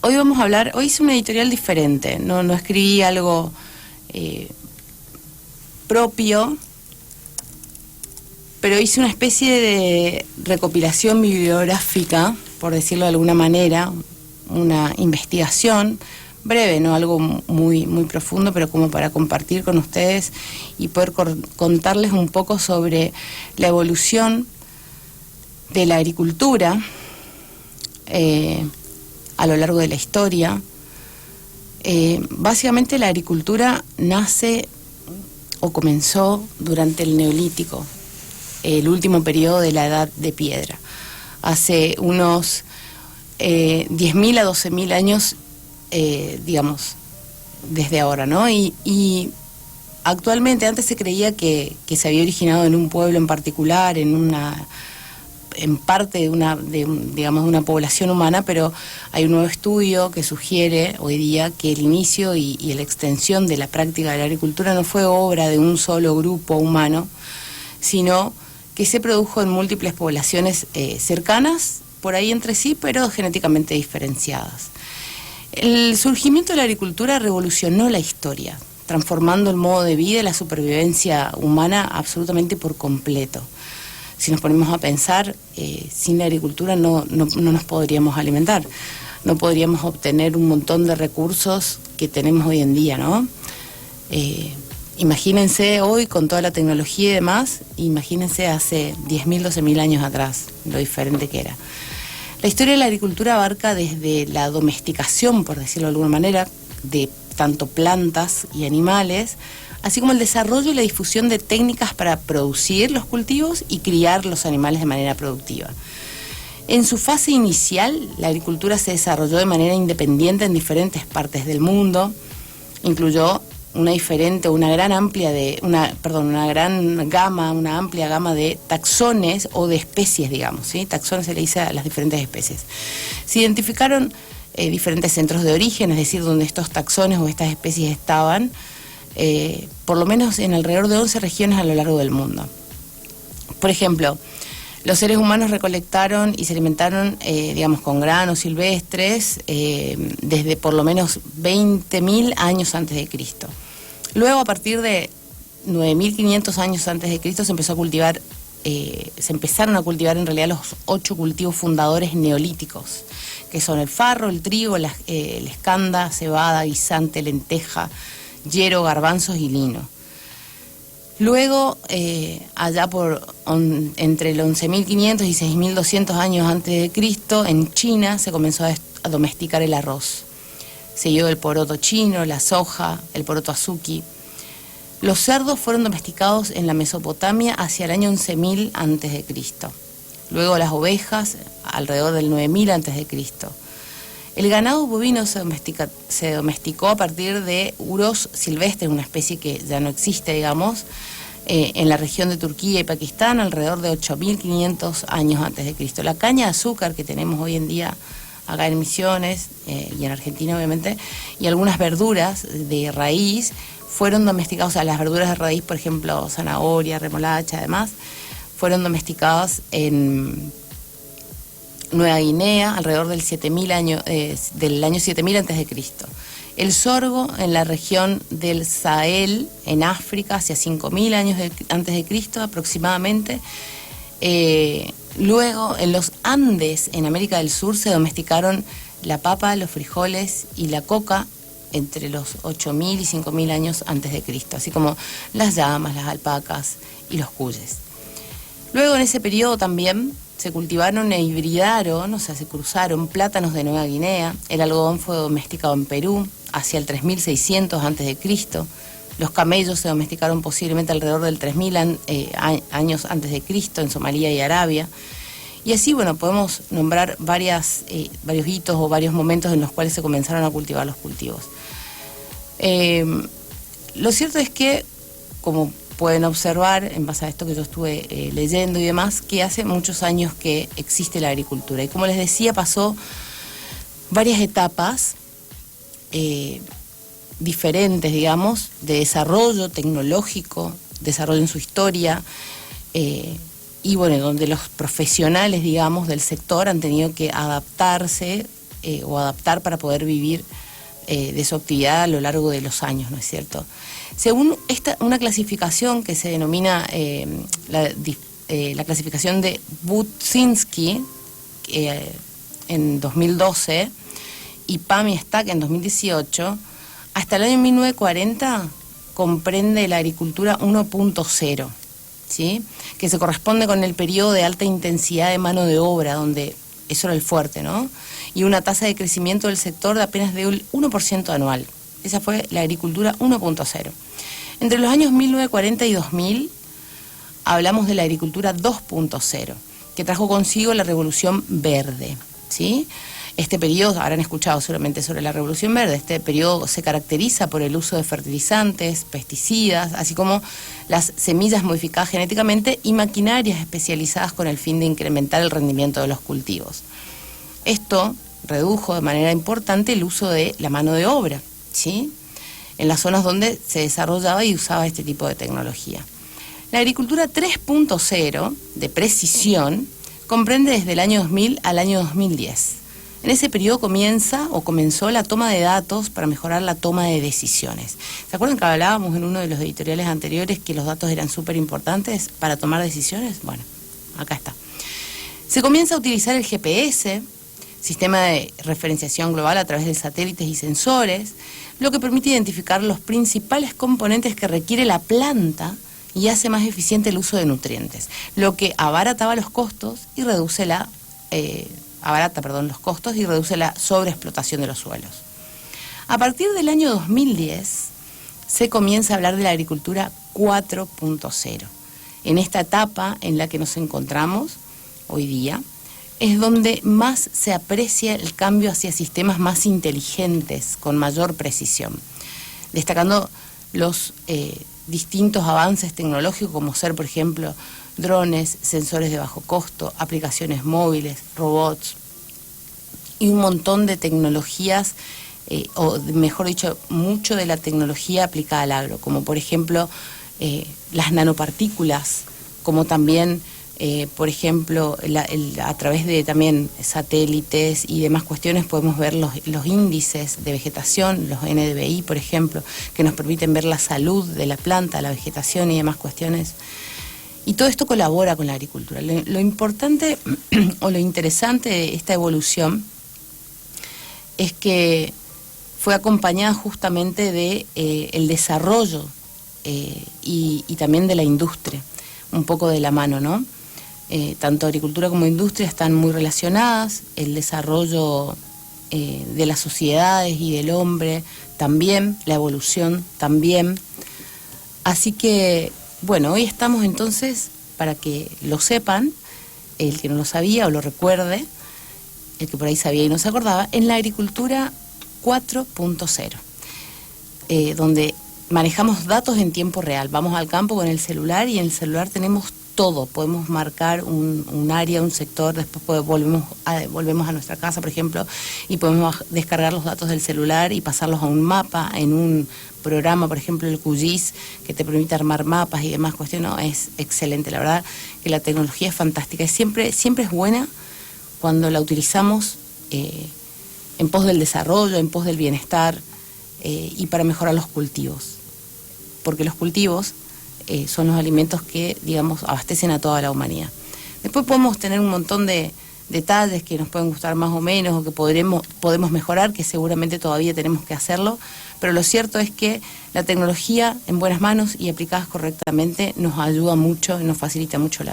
Hoy vamos a hablar, hoy hice una editorial diferente, no escribí algo propio, pero hice una especie de recopilación bibliográfica, por decirlo de alguna manera, una investigación breve, no algo muy profundo, pero como para compartir con ustedes y poder contarles un poco sobre la evolución de la agricultura a lo largo de la historia. Básicamente la agricultura nace o comenzó durante el Neolítico, el último periodo de la Edad de Piedra, hace unos 10.000 a 12.000 años, digamos, desde ahora, ¿no? Y actualmente, antes se creía que se había originado en un pueblo en particular, en parte de una población humana, pero hay un nuevo estudio que sugiere hoy día que el inicio y la extensión de la práctica de la agricultura no fue obra de un solo grupo humano, sino que se produjo en múltiples poblaciones cercanas, por ahí entre sí, pero genéticamente diferenciadas. El surgimiento de la agricultura revolucionó la historia, transformando el modo de vida y la supervivencia humana absolutamente por completo. Si nos ponemos a pensar, sin la agricultura no nos podríamos alimentar, no podríamos obtener un montón de recursos que tenemos hoy en día, ¿no? Imagínense hoy con toda la tecnología y demás, imagínense hace 10.000, 12.000 años atrás, lo diferente que era. La historia de la agricultura abarca desde la domesticación, por decirlo de alguna manera, de tanto plantas y animales, así como el desarrollo y la difusión de técnicas para producir los cultivos y criar los animales de manera productiva. En su fase inicial, la agricultura se desarrolló de manera independiente en diferentes partes del mundo, incluyó una amplia gama de taxones o de especies, digamos, ¿sí? Taxones se le dice a las diferentes especies. Se identificaron diferentes centros de origen, es decir, donde estos taxones o estas especies estaban, por lo menos en alrededor de 11 regiones a lo largo del mundo. Por ejemplo, los seres humanos recolectaron y se alimentaron, con granos silvestres desde por lo menos 20.000 años antes de Cristo. Luego, a partir de 9.500 años antes de Cristo, se empezaron a cultivar en realidad los 8 cultivos fundadores neolíticos, que son el farro, el trigo, el escanda, cebada, guisante, lenteja, yero, garbanzos y lino. Luego, allá entre el 11.500 y 6.200 años antes de Cristo, en China se comenzó a domesticar el arroz. Seguido el poroto chino, la soja, el poroto azuki. Los cerdos fueron domesticados en la Mesopotamia hacia el año 11.000 antes de Cristo. Luego las ovejas alrededor del 9.000 antes de Cristo. El ganado bovino se domesticó a partir de uros silvestres, una especie que ya no existe, digamos, en la región de Turquía y Pakistán alrededor de 8.500 años antes de Cristo. La caña de azúcar que tenemos hoy en día acá en Misiones y en Argentina obviamente, y algunas verduras de raíz fueron domesticadas, o sea, las verduras de raíz, por ejemplo, zanahoria, remolacha, además, fueron domesticadas en Nueva Guinea alrededor del del año 7000 antes de Cristo. El sorgo en la región del Sahel, en África, hacia 5000 años antes de Cristo aproximadamente. Luego, en los Andes, en América del Sur, se domesticaron la papa, los frijoles y la coca entre los 8.000 y 5.000 años antes de Cristo, así como las llamas, las alpacas y los cuyes. Luego, en ese periodo también se cultivaron e hibridaron, o sea, se cruzaron plátanos de Nueva Guinea. El algodón fue domesticado en Perú hacia el 3.600 antes de Cristo. Los camellos se domesticaron posiblemente alrededor del 3.000 años antes de Cristo en Somalia y Arabia. Y así, bueno, podemos nombrar varios hitos o varios momentos en los cuales se comenzaron a cultivar los cultivos. Lo cierto es que, como pueden observar, en base a esto que yo estuve leyendo y demás, que hace muchos años que existe la agricultura. Y como les decía, pasó varias etapas diferentes, digamos, de desarrollo tecnológico, desarrollo en su historia, y bueno, donde los profesionales, digamos, del sector han tenido que adaptarse o adaptar para poder vivir de su actividad a lo largo de los años, ¿no es cierto? Según una clasificación que se denomina la clasificación de Budzinski en 2012 y Pam y Stack en 2018, hasta el año 1940 comprende la agricultura 1.0, ¿sí? Que se corresponde con el periodo de alta intensidad de mano de obra, donde eso era el fuerte, ¿no? Y una tasa de crecimiento del sector de apenas de un 1% anual. Esa fue la agricultura 1.0. Entre los años 1940 y 2000 hablamos de la agricultura 2.0, que trajo consigo la revolución verde, ¿sí? Este periodo, habrán escuchado seguramente sobre la revolución verde, este periodo se caracteriza por el uso de fertilizantes, pesticidas, así como las semillas modificadas genéticamente y maquinarias especializadas con el fin de incrementar el rendimiento de los cultivos. Esto redujo de manera importante el uso de la mano de obra, ¿sí? En las zonas donde se desarrollaba y usaba este tipo de tecnología. La agricultura 3.0 de precisión comprende desde el año 2000 al año 2010. En ese periodo comenzó la toma de datos para mejorar la toma de decisiones. ¿Se acuerdan que hablábamos en uno de los editoriales anteriores que los datos eran súper importantes para tomar decisiones? Bueno, acá está. Se comienza a utilizar el GPS, sistema de referenciación global a través de satélites y sensores, lo que permite identificar los principales componentes que requiere la planta y hace más eficiente el uso de nutrientes, lo que abarata los costos y reduce la sobreexplotación de los suelos. A partir del año 2010 se comienza a hablar de la agricultura 4.0. En esta etapa en la que nos encontramos hoy día es donde más se aprecia el cambio hacia sistemas más inteligentes, con mayor precisión, destacando los distintos avances tecnológicos como ser, por ejemplo, drones, sensores de bajo costo, aplicaciones móviles, robots y un montón de tecnologías, o mejor dicho, mucho de la tecnología aplicada al agro, como por ejemplo las nanopartículas, como también, por ejemplo, a través de también satélites y demás cuestiones podemos ver los índices de vegetación, los NDVI, por ejemplo, que nos permiten ver la salud de la planta, la vegetación y demás cuestiones. Y todo esto colabora con la agricultura. Lo importante o lo interesante de esta evolución es que fue acompañada justamente de el desarrollo y también de la industria, un poco de la mano, ¿no? Tanto agricultura como industria están muy relacionadas, el desarrollo de las sociedades y del hombre también, la evolución también. Así que, bueno, hoy estamos entonces, para que lo sepan, el que no lo sabía o lo recuerde, el que por ahí sabía y no se acordaba, en la agricultura 4.0, donde manejamos datos en tiempo real. Vamos al campo con el celular y en el celular tenemos todo. Podemos marcar un área, un sector, después volvemos a nuestra casa, por ejemplo, y podemos descargar los datos del celular y pasarlos a un mapa, en un programa, por ejemplo, el QGIS, que te permite armar mapas y demás cuestiones. No, es excelente, la verdad que la tecnología es fantástica. Siempre es buena cuando la utilizamos en pos del desarrollo, en pos del bienestar y para mejorar los cultivos. Porque los cultivos son los alimentos que, digamos, abastecen a toda la humanidad. Después podemos tener un montón de detalles que nos pueden gustar más o menos o que podemos mejorar, que seguramente todavía tenemos que hacerlo, pero lo cierto es que la tecnología en buenas manos y aplicadas correctamente nos ayuda mucho y nos facilita mucho la